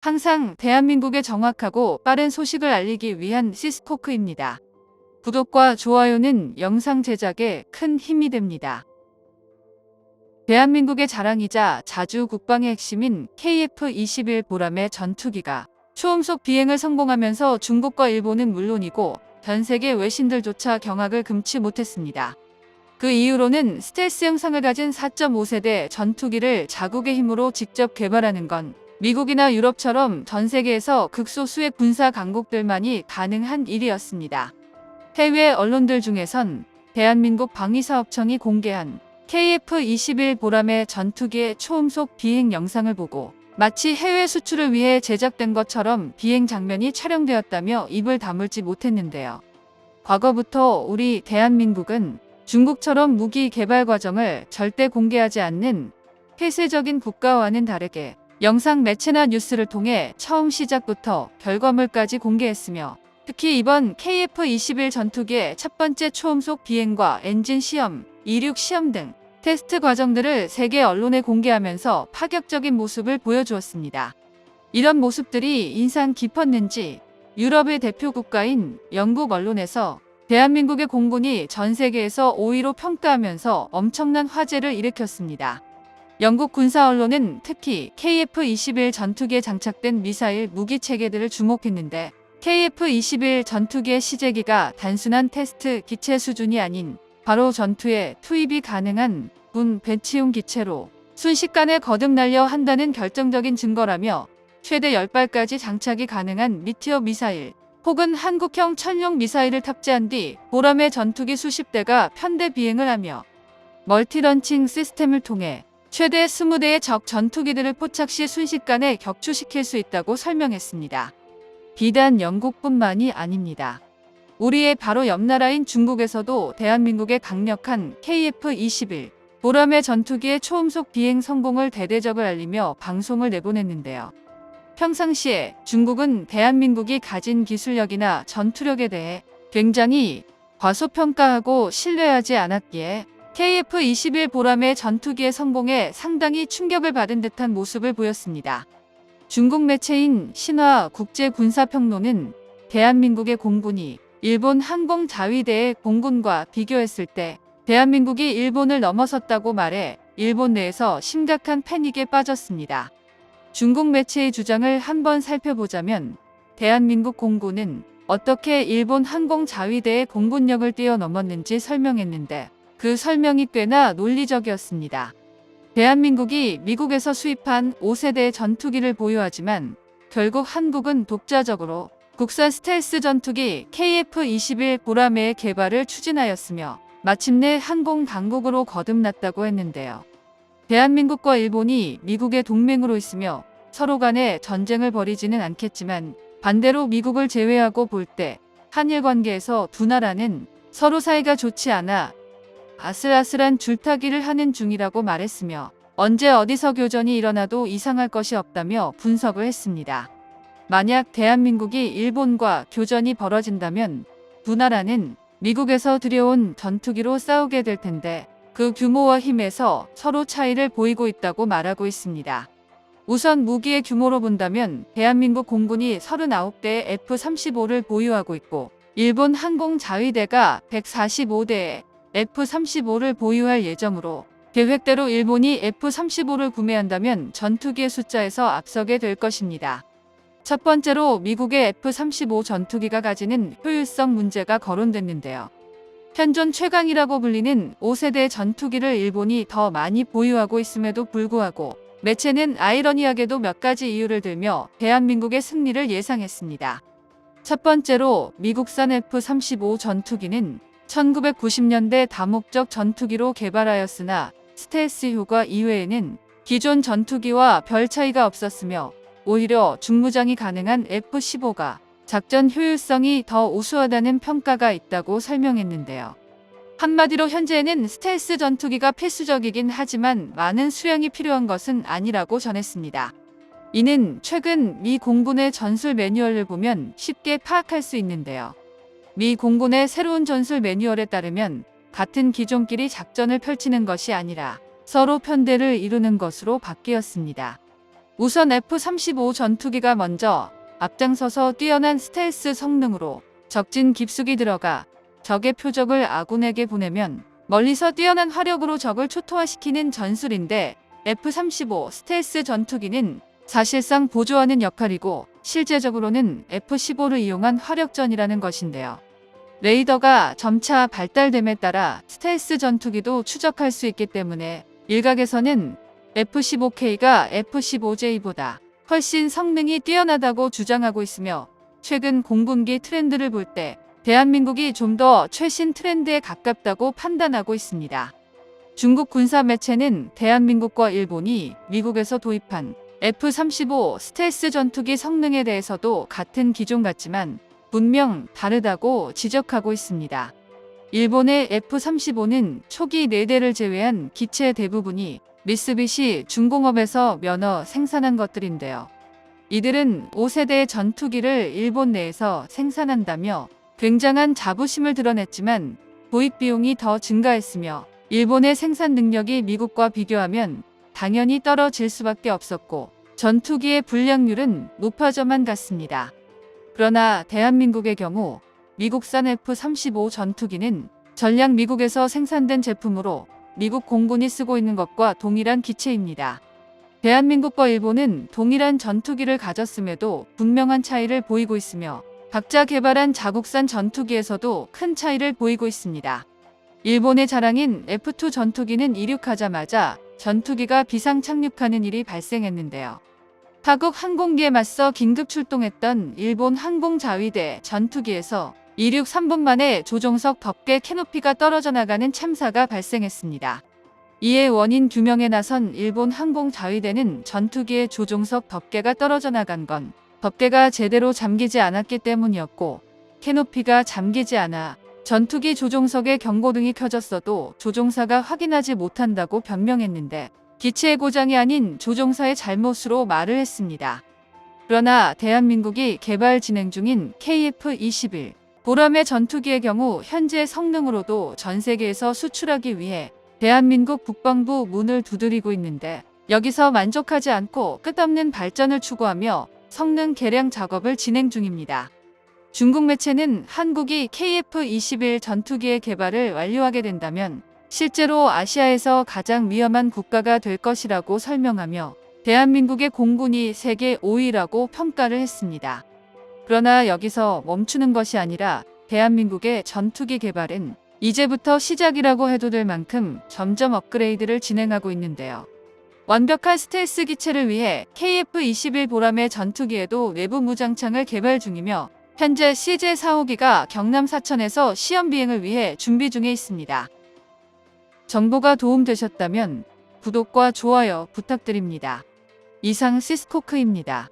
항상 대한민국에 정확하고 빠른 소식을 알리기 위한 시스코크입니다. 구독과 좋아요는 영상 제작에 큰 힘이 됩니다. 대한민국의 자랑이자 자주 국방의 핵심인 KF-21 보람의 전투기가 초음속 비행을 성공하면서 중국과 일본은 물론이고 전 세계 외신들조차 경악을 금치 못했습니다. 그 이유로는 스텔스 형상을 가진 4.5세대 전투기를 자국의 힘으로 직접 개발하는 건 미국이나 유럽처럼 전 세계에서 극소수의 군사 강국들만이 가능한 일이었습니다. 해외 언론들 중에선 대한민국 방위사업청이 공개한 KF-21 보람의 전투기의 초음속 비행 영상을 보고 마치 해외 수출을 위해 제작된 것처럼 비행 장면이 촬영되었다며 입을 다물지 못했는데요. 과거부터 우리 대한민국은 중국처럼 무기 개발 과정을 절대 공개하지 않는 폐쇄적인 국가와는 다르게 영상 매체나 뉴스를 통해 처음 시작부터 결과물까지 공개했으며 특히 이번 KF-21 전투기의 첫 번째 초음속 비행과 엔진 시험, 이륙 시험 등 테스트 과정들을 세계 언론에 공개하면서 파격적인 모습을 보여주었습니다. 이런 모습들이 인상 깊었는지 유럽의 대표 국가인 영국 언론에서 대한민국의 공군이 전 세계에서 5위로 평가하면서 엄청난 화제를 일으켰습니다. 영국 군사 언론은 특히 KF-21 전투기에 장착된 미사일 무기 체계들을 주목했는데 KF-21 전투기의 시제기가 단순한 테스트 기체 수준이 아닌 바로 전투에 투입이 가능한 군 배치용 기체로 순식간에 거듭날려 한다는 결정적인 증거라며 최대 10발까지 장착이 가능한 미티어 미사일 혹은 한국형 천룡 미사일을 탑재한 뒤 보람의 전투기 수십 대가 편대 비행을 하며 멀티런칭 시스템을 통해 최대 20대의 적 전투기들을 포착 시 순식간에 격추시킬 수 있다고 설명했습니다. 비단 영국뿐만이 아닙니다. 우리의 바로 옆나라인 중국에서도 대한민국의 강력한 KF-21 보람의 전투기의 초음속 비행 성공을 대대적으로 알리며 방송을 내보냈는데요. 평상시에 중국은 대한민국이 가진 기술력이나 전투력에 대해 굉장히 과소평가하고 신뢰하지 않았기에 KF-21 보람의 전투기의 성공에 상당히 충격을 받은 듯한 모습을 보였습니다. 중국 매체인 신화 국제군사평론은 대한민국의 공군이 일본 항공자위대의 공군과 비교했을 때 대한민국이 일본을 넘어섰다고 말해 일본 내에서 심각한 패닉에 빠졌습니다. 중국 매체의 주장을 한번 살펴보자면 대한민국 공군은 어떻게 일본 항공자위대의 공군력을 뛰어넘었는지 설명했는데 그 설명이 꽤나 논리적이었습니다. 대한민국이 미국에서 수입한 5세대의 전투기를 보유하지만 결국 한국은 독자적으로 국산 스텔스 전투기 KF-21 보람의 개발을 추진하였으며 마침내 항공 강국으로 거듭났다고 했는데요. 대한민국과 일본이 미국의 동맹으로 있으며 서로 간에 전쟁을 벌이지는 않겠지만 반대로 미국을 제외하고 볼 때 한일 관계에서 두 나라는 서로 사이가 좋지 않아 아슬아슬한 줄타기를 하는 중이라고 말했으며 언제 어디서 교전이 일어나도 이상할 것이 없다며 분석을 했습니다. 만약 대한민국이 일본과 교전이 벌어진다면 두 나라는 미국에서 들여온 전투기로 싸우게 될 텐데 그 규모와 힘에서 서로 차이를 보이고 있다고 말하고 있습니다. 우선 무기의 규모로 본다면 대한민국 공군이 39대의 F-35를 보유하고 있고 일본 항공자위대가 145대의 F-35를 보유할 예정으로 계획대로 일본이 F-35를 구매한다면 전투기의 숫자에서 앞서게 될 것입니다. 첫 번째로 미국의 F-35 전투기가 가지는 효율성 문제가 거론됐는데요. 현존 최강이라고 불리는 5세대 전투기를 일본이 더 많이 보유하고 있음에도 불구하고 매체는 아이러니하게도 몇 가지 이유를 들며 대한민국의 승리를 예상했습니다. 첫 번째로 미국산 F-35 전투기는 1990년대 다목적 전투기로 개발하였으나 스텔스 효과 이외에는 기존 전투기와 별 차이가 없었으며 오히려 중무장이 가능한 F-15가 작전 효율성이 더 우수하다는 평가가 있다고 설명했는데요. 한마디로 현재는 스텔스 전투기가 필수적이긴 하지만 많은 수량이 필요한 것은 아니라고 전했습니다. 이는 최근 미 공군의 전술 매뉴얼을 보면 쉽게 파악할 수 있는데요. 미 공군의 새로운 전술 매뉴얼에 따르면 같은 기종끼리 작전을 펼치는 것이 아니라 서로 편대를 이루는 것으로 바뀌었습니다. 우선 F-35 전투기가 먼저 앞장서서 뛰어난 스텔스 성능으로 적진 깊숙이 들어가 적의 표적을 아군에게 보내면 멀리서 뛰어난 화력으로 적을 초토화시키는 전술인데, F-35 스텔스 전투기는 사실상 보조하는 역할이고 실제적으로는 F-15를 이용한 화력전이라는 것인데요. 레이더가 점차 발달됨에 따라 스텔스 전투기도 추적할 수 있기 때문에 일각에서는 F-15K가 F-15J보다 훨씬 성능이 뛰어나다고 주장하고 있으며, 최근 공군기 트렌드를 볼 때 대한민국이 좀 더 최신 트렌드에 가깝다고 판단하고 있습니다. 중국 군사 매체는 대한민국과 일본이 미국에서 도입한 F-35 스텔스 전투기 성능에 대해서도 같은 기종 같지만 분명 다르다고 지적하고 있습니다. 일본의 F-35는 초기 4대를 제외한 기체 대부분이 미쓰비시 중공업에서 면허 생산한 것들인데요. 이들은 5세대 전투기를 일본 내에서 생산한다며 굉장한 자부심을 드러냈지만 도입 비용이 더 증가했으며 일본의 생산 능력이 미국과 비교하면 당연히 떨어질 수밖에 없었고 전투기의 불량률은 높아져만 갔습니다. 그러나 대한민국의 경우 미국산 F-35 전투기는 전량 미국에서 생산된 제품으로 미국 공군이 쓰고 있는 것과 동일한 기체입니다. 대한민국과 일본은 동일한 전투기를 가졌음에도 분명한 차이를 보이고 있으며 각자 개발한 자국산 전투기에서도 큰 차이를 보이고 있습니다. 일본의 자랑인 F-2 전투기는 이륙하자마자 전투기가 비상 착륙하는 일이 발생했는데요. 타국 항공기에 맞서 긴급 출동했던 일본 항공자위대 전투기에서 이륙 3분 만에 조종석 덮개 캐노피가 떨어져 나가는 참사가 발생했습니다. 이에 원인 규명에 나선 일본 항공자위대는 전투기의 조종석 덮개가 떨어져 나간 건 덮개가 제대로 잠기지 않았기 때문이었고, 캐노피가 잠기지 않아 전투기 조종석의 경고등이 켜졌어도 조종사가 확인하지 못한다고 변명했는데, 기체의 고장이 아닌 조종사의 잘못으로 말을 했습니다. 그러나 대한민국이 개발 진행 중인 KF-21 보람의 전투기의 경우 현재 성능으로도 전 세계에서 수출하기 위해 대한민국 국방부 문을 두드리고 있는데, 여기서 만족하지 않고 끝없는 발전을 추구하며 성능 개량 작업을 진행 중입니다. 중국 매체는 한국이 KF-21 전투기의 개발을 완료하게 된다면 실제로 아시아에서 가장 위험한 국가가 될 것이라고 설명하며 대한민국의 공군이 세계 5위라고 평가를 했습니다. 그러나 여기서 멈추는 것이 아니라 대한민국의 전투기 개발은 이제부터 시작이라고 해도 될 만큼 점점 업그레이드를 진행하고 있는데요. 완벽한 스텔스 기체를 위해 KF-21 보람의 전투기에도 내부 무장창을 개발 중이며 현재 CJ-4호기가 경남 사천에서 시험 비행을 위해 준비 중에 있습니다. 정보가 도움되셨다면 구독과 좋아요 부탁드립니다. 이상 시스코크입니다.